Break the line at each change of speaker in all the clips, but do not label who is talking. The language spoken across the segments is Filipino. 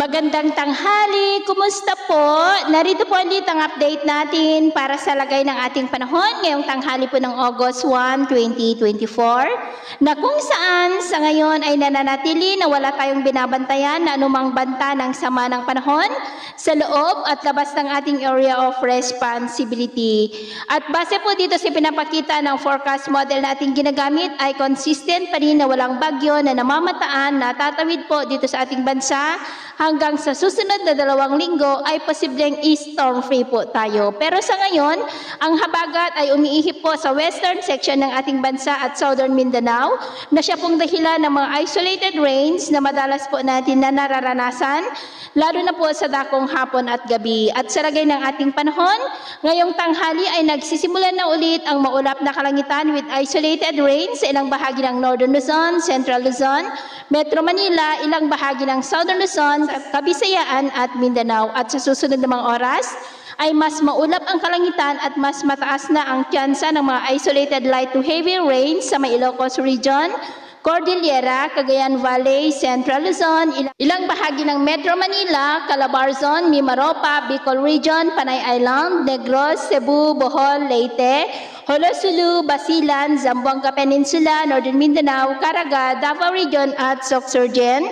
Magandang tanghali, kumusta po? Narito po ulit ang update natin para sa lagay ng ating panahon ngayong tanghali po ng August 1, 2024 na kung saan sa ngayon ay nananatili na wala tayong binabantayan na anumang banta ng sama ng panahon sa loob at labas ng ating area of responsibility. At base po dito sa pinapakita ng forecast model na ating ginagamit ay consistent pa rin na walang bagyo na namamataan na tatawid po dito sa ating bansa hanggang sa susunod na 2 linggo ay posibleng storm free po tayo. Pero sa ngayon, ang habagat ay umiihip po sa western section ng ating bansa at southern Mindanao na siya pong dahilan ng mga isolated rains na madalas po natin na nararanasan, lalo na po sa dakong hapon at gabi. At sa lagay ng ating panahon, ngayong tanghali ay nagsisimula na ulit ang maulap na kalangitan with isolated rains sa ilang bahagi ng Northern Luzon, Central Luzon, Metro Manila, ilang bahagi ng Southern Luzon, Kabisayaan at Mindanao. At sa susunod na mga oras ay mas maulap ang kalangitan at mas mataas na ang tsansa ng mga isolated light to heavy rains sa may Ilocos Region, Cordillera, Cagayan Valley, Central Luzon, ilang bahagi ng Metro Manila, Calabarzon, Mimaropa, Bicol Region, Panay Island, Negros, Cebu, Bohol, Leyte, Holosulu, Basilan, Zamboanga Peninsula, Northern Mindanao, Caraga, Davao Region at Sorsogon.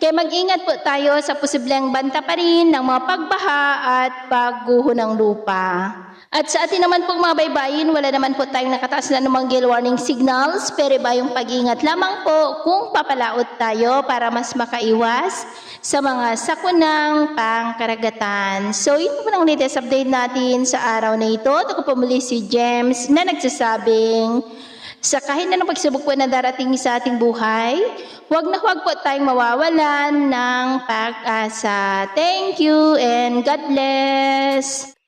Kaya mag-ingat po tayo sa posibleng banta pa rin ng mga pagbaha at pagguho ng lupa. At sa atin naman pong mga baybayin, wala naman po tayong nakataas na anumang gale warning signals, pero iba yung pag-ingat lamang po kung papalaot tayo para mas makaiwas sa mga sakunang pangkaragatan. So yun po ang latest update natin sa araw na ito. Ako po muli si James na nagsasabing, sa kahit na pagsubok po na darating sa ating buhay, huwag na huwag po tayong mawawalan ng pag-asa. Thank you and God bless!